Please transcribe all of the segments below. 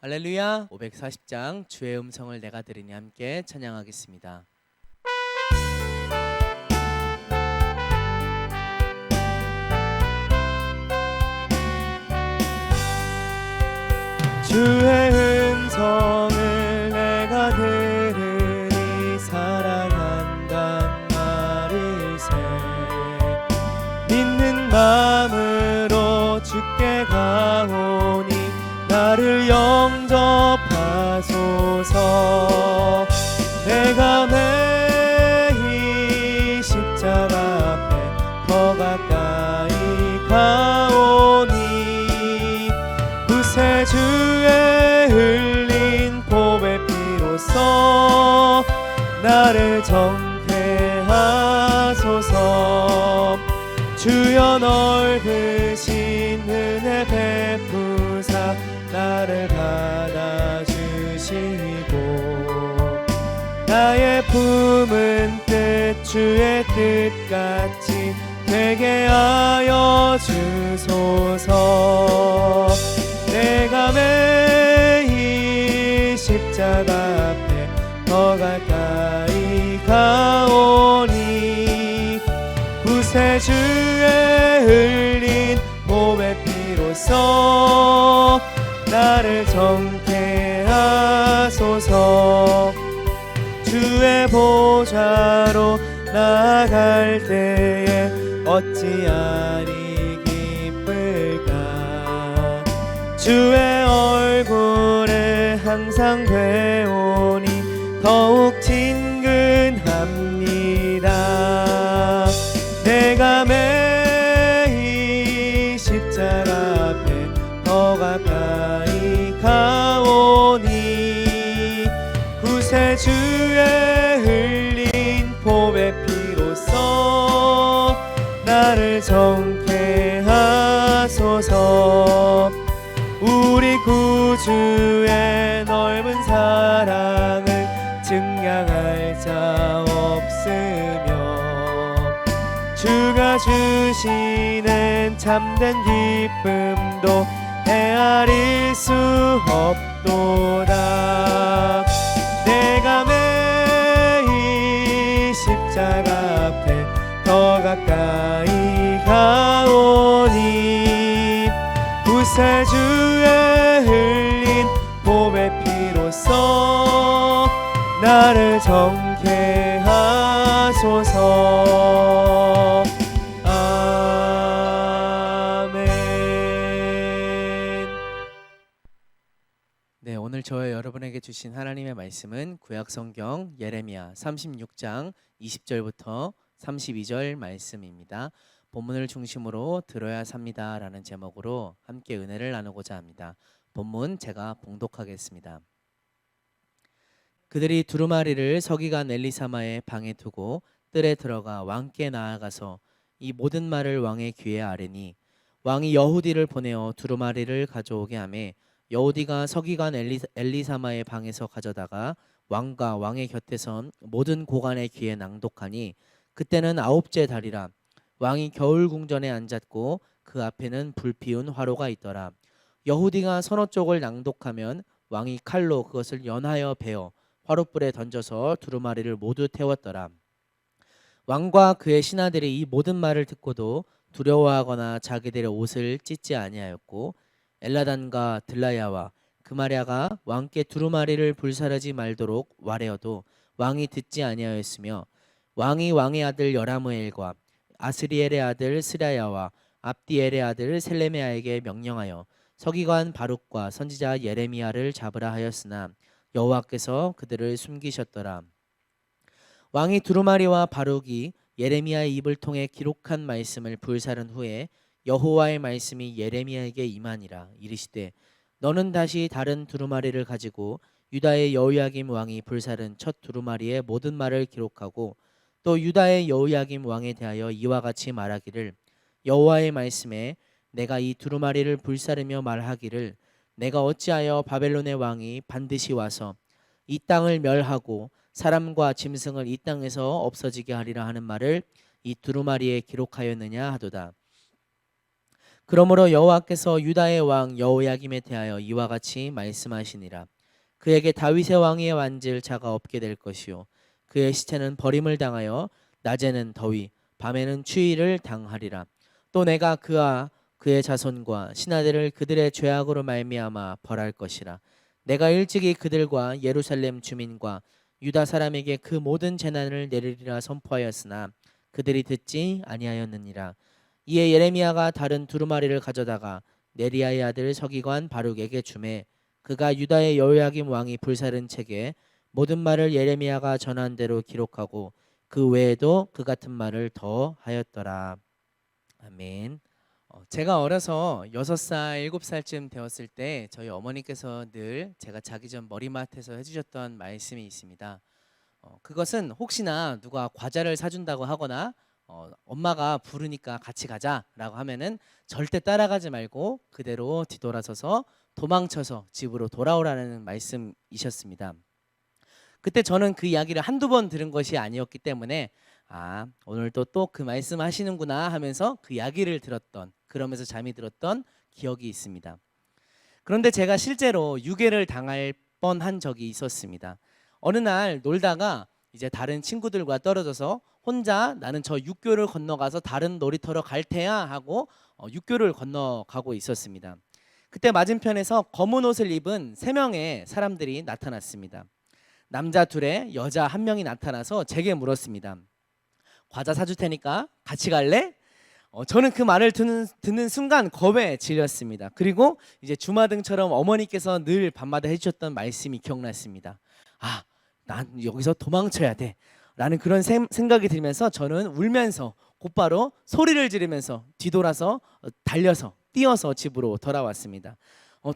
할렐루야. 540장 주의 음성을 내가 들으니 함께 찬양하겠습니다. 주의 음성을 내가 들으니 사랑한단 말일세. 믿는 마음으로 주께 가오니 나를 영접하소서. 내가 매일 십자가 앞에 더 가까이 가오니 구세주의 흘린 보배 피로써 나를 정케 하소서. 주여 넓으신 은혜 베푸사 나를 받아주시고 나의 품은 뜻 주의 뜻같이 되게 하여 주소서. 내가 매일 십자가 앞에 더 가까이 가오니 구세주의 흘린 보배 피로써 나를 정케 하소서. 주의 보좌로 나아갈 때에 어찌하리 기쁠까. 주의 얼굴을 항상 배우니 더욱 친근합니다. 내가 매일 십자가 앞에 더 가까이 가오니 구세주의 흘린 보배 피로써 나를 정케 하소서. 우리 구주의 넓은 사랑을 증량할 자 없으며 주가 주시는 참된 기쁨도 헤아릴 수 없도다. 내가 매일 십자가 앞에 더 가까이 가오니 구세주의 흘린 보배 피로써 나를 정케 하소서. 아멘. 네, 오늘 저와 여러분에게 주신 하나님의 말씀은 구약성경 예레미야 36장 20절부터 32절 말씀입니다. 본문을 중심으로 들어야 삽니다 라는 제목으로 함께 은혜를 나누고자 합니다. 본문 제가 봉독하겠습니다. 그들이 두루마리를 서기관 엘리사마의 방에 두고 뜰에 들어가 왕께 나아가서 이 모든 말을 왕의 귀에 아뢰니 왕이 여후디를 보내어 두루마리를 가져오게 하매 여후디가 서기관 엘리사마의 방에서 가져다가 왕과 왕의 곁에 선 모든 고관의 귀에 낭독하니 그때는 9째 달이라. 왕이 겨울 궁전에 앉았고 그 앞에는 불피운 화로가 있더라. 여후디가 서너 쪽을 낭독하면 왕이 칼로 그것을 연하여 베어 화롯불에 던져서 두루마리를 모두 태웠더라. 왕과 그의 신하들이 이 모든 말을 듣고도 두려워하거나 자기들의 옷을 찢지 아니하였고 엘라단과 들라야와 그마랴가 왕께 두루마리를 불사르지 말도록 와래어도 왕이 듣지 아니하였으며 왕이 왕의 아들 여라무엘과 아스리엘의 아들 스라야와 압디엘의 아들 셀레메아에게 명령하여 서기관 바룩과 선지자 예레미야를 잡으라 하였으나 여호와께서 그들을 숨기셨더라. 왕이 두루마리와 바룩이 예레미야의 입을 통해 기록한 말씀을 불사른 후에 여호와의 말씀이 예레미야에게 임하니라. 이르시되 너는 다시 다른 두루마리를 가지고 유다의 여호야김 왕이 불사른 첫 두루마리의 모든 말을 기록하고 또 유다의 여호야김 왕에 대하여 이와 같이 말하기를 여호와의 말씀에 내가 이 두루마리를 불사르며 말하기를 내가 어찌하여 바벨론의 왕이 반드시 와서 이 땅을 멸하고 사람과 짐승을 이 땅에서 없어지게 하리라 하는 말을 이 두루마리에 기록하였느냐 하도다. 그러므로 여호와께서 유다의 왕 여호야김에 대하여 이와 같이 말씀하시니라. 그에게 다윗의 왕위에 앉을 자가 없게 될 것이요 그의 시체는 버림을 당하여 낮에는 더위 밤에는 추위를 당하리라. 또 내가 그와 그의 자손과 신하들을 그들의 죄악으로 말미암아 벌할 것이라. 내가 일찍이 그들과 예루살렘 주민과 유다 사람에게 그 모든 재난을 내리리라 선포하였으나 그들이 듣지 아니하였느니라. 이에 예레미야가 다른 두루마리를 가져다가 네리야의 아들 서기관 바룩에게 주매 그가 유다의 여호야김 왕이 불사른 책에 모든 말을 예레미야가 전한 대로 기록하고 그 외에도 그 같은 말을 더 하였더라. 아멘. 제가 어려서 6살, 7살쯤 되었을 때 저희 어머니께서 늘 제가 자기 전 머리맡에서 해주셨던 말씀이 있습니다. 그것은 혹시나 누가 과자를 사준다고 하거나 엄마가 부르니까 같이 가자라고 하면은 절대 따라가지 말고 그대로 뒤돌아서서 도망쳐서 집으로 돌아오라는 말씀이셨습니다. 그때 저는 그 이야기를 한두 번 들은 것이 아니었기 때문에 오늘도 또 그 말씀 하시는구나 하면서 그 이야기를 들었던, 그러면서 잠이 들었던 기억이 있습니다. 그런데 제가 실제로 유괴를 당할 뻔한 적이 있었습니다. 어느 날 놀다가 이제 다른 친구들과 떨어져서 혼자 나는 저 육교를 건너가서 다른 놀이터로 갈 테야 하고 육교를 건너가고 있었습니다. 그때 맞은편에서 검은 옷을 입은 3명의 사람들이 나타났습니다. 남자 2에 여자 1명이 나타나서 제게 물었습니다. 과자 사줄 테니까 같이 갈래? 저는 그 말을 듣는 순간 겁에 질렸습니다. 그리고 이제 주마등처럼 어머니께서 늘 밤마다 해주셨던 말씀이 기억났습니다. 난 여기서 도망쳐야 돼 라는 그런 생각이 들면서 저는 울면서 곧바로 소리를 지르면서 뒤돌아서 달려서 뛰어서 집으로 돌아왔습니다.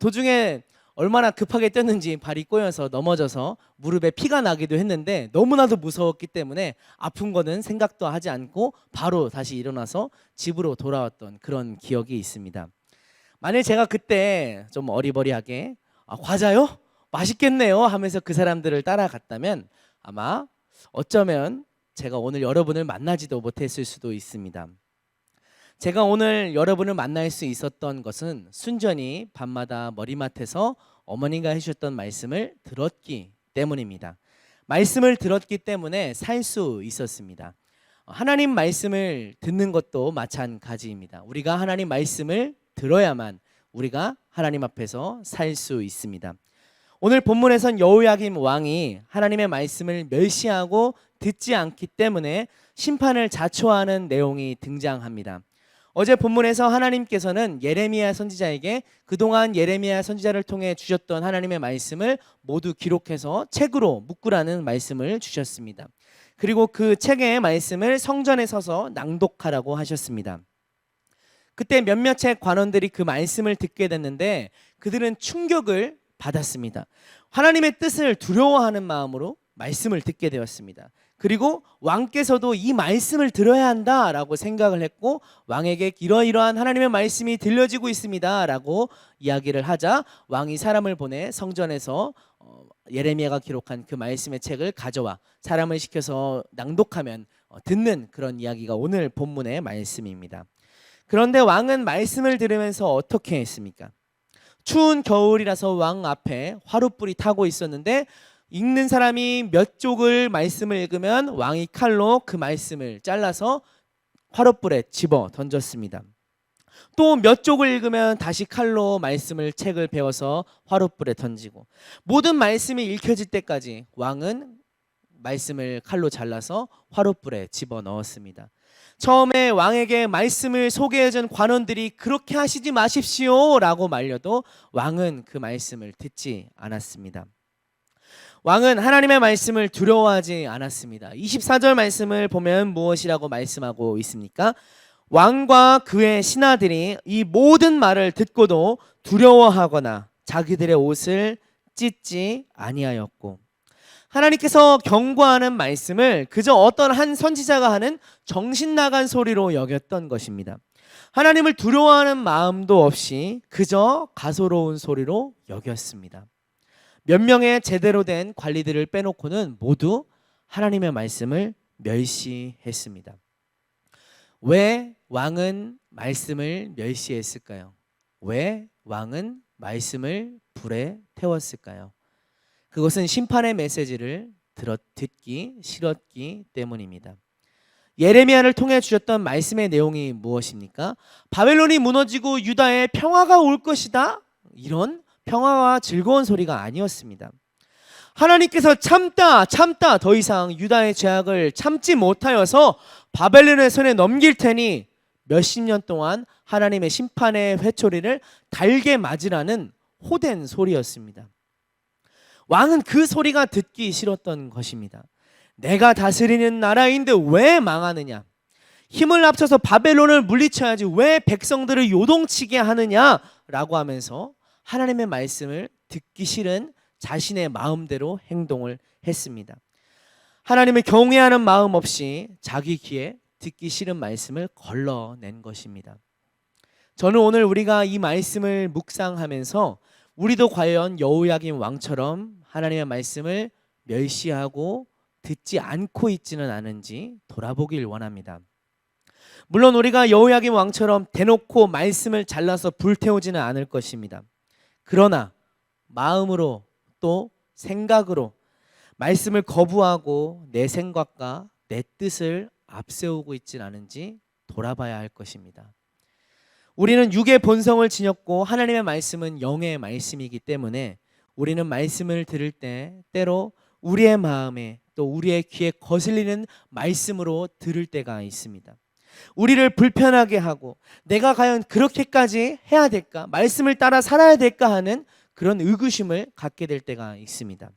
도중에 얼마나 급하게 뛰었는지 발이 꼬여서 넘어져서 무릎에 피가 나기도 했는데 너무나도 무서웠기 때문에 아픈 거는 생각도 하지 않고 바로 다시 일어나서 집으로 돌아왔던 그런 기억이 있습니다. 만일 제가 그때 좀 어리버리하게 과자요? 맛있겠네요 하면서 그 사람들을 따라갔다면 아마 어쩌면 제가 오늘 여러분을 만나지도 못했을 수도 있습니다. 제가 오늘 여러분을 만날 수 있었던 것은 순전히 밤마다 머리맡에서 어머니가 해주셨던 말씀을 들었기 때문입니다. 말씀을 들었기 때문에 살 수 있었습니다. 하나님 말씀을 듣는 것도 마찬가지입니다. 우리가 하나님 말씀을 들어야만 우리가 하나님 앞에서 살 수 있습니다. 오늘 본문에선 여호야김 왕이 하나님의 말씀을 멸시하고 듣지 않기 때문에 심판을 자초하는 내용이 등장합니다. 어제 본문에서 하나님께서는 예레미야 선지자에게 그동안 예레미야 선지자를 통해 주셨던 하나님의 말씀을 모두 기록해서 책으로 묶으라는 말씀을 주셨습니다. 그리고 그 책의 말씀을 성전에 서서 낭독하라고 하셨습니다. 그때 몇몇의 관원들이 그 말씀을 듣게 됐는데 그들은 충격을 받았습니다. 하나님의 뜻을 두려워하는 마음으로 말씀을 듣게 되었습니다. 그리고 왕께서도 이 말씀을 들어야 한다라고 생각을 했고 왕에게 이러이러한 하나님의 말씀이 들려지고 있습니다라고 이야기를 하자 왕이 사람을 보내 성전에서 예레미야가 기록한 그 말씀의 책을 가져와 사람을 시켜서 낭독하면 듣는 그런 이야기가 오늘 본문의 말씀입니다. 그런데 왕은 말씀을 들으면서 어떻게 했습니까? 추운 겨울이라서 왕 앞에 화롯불이 타고 있었는데 읽는 사람이 몇 쪽을 말씀을 읽으면 왕이 칼로 그 말씀을 잘라서 화롯불에 집어 던졌습니다. 또 몇 쪽을 읽으면 다시 칼로 책을 베어서 화롯불에 던지고 모든 말씀이 읽혀질 때까지 왕은 말씀을 칼로 잘라서 화롯불에 집어 넣었습니다. 처음에 왕에게 말씀을 소개해준 관원들이 그렇게 하시지 마십시오 라고 말려도 왕은 그 말씀을 듣지 않았습니다. 왕은 하나님의 말씀을 두려워하지 않았습니다. 24절 말씀을 보면 무엇이라고 말씀하고 있습니까? 왕과 그의 신하들이 이 모든 말을 듣고도 두려워하거나 자기들의 옷을 찢지 아니하였고 하나님께서 경고하는 말씀을 그저 어떤 한 선지자가 하는 정신 나간 소리로 여겼던 것입니다. 하나님을 두려워하는 마음도 없이 그저 가소로운 소리로 여겼습니다. 몇 명의 제대로 된 관리들을 빼놓고는 모두 하나님의 말씀을 멸시했습니다. 왜 왕은 말씀을 멸시했을까요? 왜 왕은 말씀을 불에 태웠을까요? 그것은 심판의 메시지를 듣기 싫었기 때문입니다. 예레미야를 통해 주셨던 말씀의 내용이 무엇입니까? 바벨론이 무너지고 유다에 평화가 올 것이다. 이런 평화와 즐거운 소리가 아니었습니다. 하나님께서 참다 더 이상 유다의 죄악을 참지 못하여서 바벨론의 손에 넘길 테니 몇십 년 동안 하나님의 심판의 회초리를 달게 맞으라는 호된 소리였습니다. 왕은 그 소리가 듣기 싫었던 것입니다. 내가 다스리는 나라인데 왜 망하느냐? 힘을 합쳐서 바벨론을 물리쳐야지 왜 백성들을 요동치게 하느냐라고 하면서 하나님의 말씀을 듣기 싫은 자신의 마음대로 행동을 했습니다. 하나님을 경외하는 마음 없이 자기 귀에 듣기 싫은 말씀을 걸러낸 것입니다. 저는 오늘 우리가 이 말씀을 묵상하면서 우리도 과연 여호야김 왕처럼 하나님의 말씀을 멸시하고 듣지 않고 있지는 않은지 돌아보길 원합니다. 물론 우리가 여호야김 왕처럼 대놓고 말씀을 잘라서 불태우지는 않을 것입니다. 그러나 마음으로 또 생각으로 말씀을 거부하고 내 생각과 내 뜻을 앞세우고 있지는 않은지 돌아봐야 할 것입니다. 우리는 육의 본성을 지녔고 하나님의 말씀은 영의 말씀이기 때문에 우리는 말씀을 들을 때 때로 우리의 마음에 또 우리의 귀에 거슬리는 말씀으로 들을 때가 있습니다. 우리를 불편하게 하고 내가 과연 그렇게까지 해야 될까? 말씀을 따라 살아야 될까 하는 그런 의구심을 갖게 될 때가 있습니다.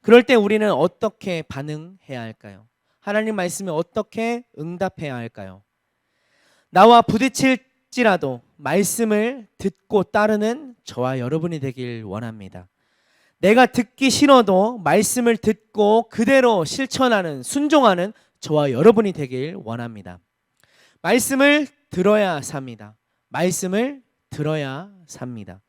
그럴 때 우리는 어떻게 반응해야 할까요? 하나님 말씀에 어떻게 응답해야 할까요? 나와 부딪힐지라도 말씀을 듣고 따르는 저와 여러분이 되길 원합니다. 내가 듣기 싫어도 말씀을 듣고 그대로 실천하는, 순종하는 저와 여러분이 되길 원합니다. 말씀을 들어야 삽니다. 말씀을 들어야 삽니다.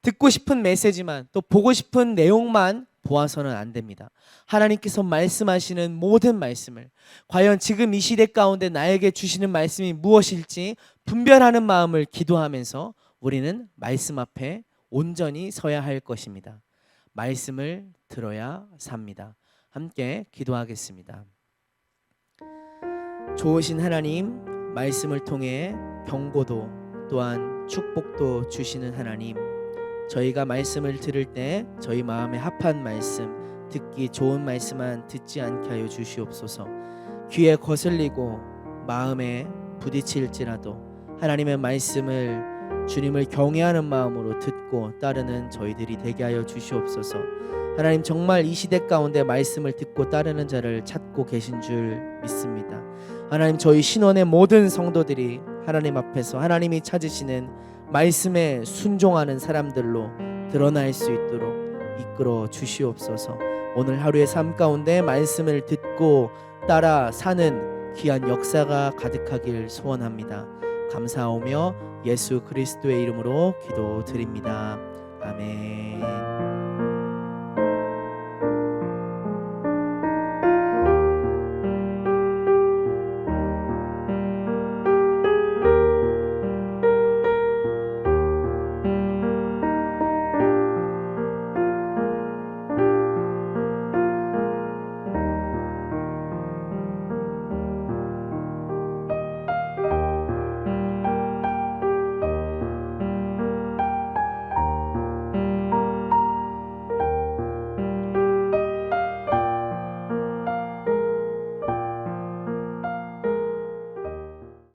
듣고 싶은 메시지만 또 보고 싶은 내용만 보아서는 안 됩니다. 하나님께서 말씀하시는 모든 말씀을 과연 지금 이 시대 가운데 나에게 주시는 말씀이 무엇일지 분별하는 마음을 기도하면서 우리는 말씀 앞에 온전히 서야 할 것입니다. 말씀을 들어야 삽니다. 함께 기도하겠습니다. 좋으신 하나님, 말씀을 통해 경고도 또한 축복도 주시는 하나님, 저희가 말씀을 들을 때 저희 마음에 합한 말씀, 듣기 좋은 말씀만 듣지 않게 하여 주시옵소서. 귀에 거슬리고 마음에 부딪힐지라도 하나님의 말씀을 주님을 경외하는 마음으로 듣고 따르는 저희들이 되게 하여 주시옵소서. 하나님, 정말 이 시대 가운데 말씀을 듣고 따르는 자를 찾고 계신 줄 믿습니다. 하나님, 저희 신원의 모든 성도들이 하나님 앞에서 하나님이 찾으시는 말씀에 순종하는 사람들로 드러날 수 있도록 이끌어 주시옵소서. 오늘 하루의 삶 가운데 말씀을 듣고 따라 사는 귀한 역사가 가득하길 소원합니다. 감사하며 예수 그리스도의 이름으로 기도드립니다. 아멘.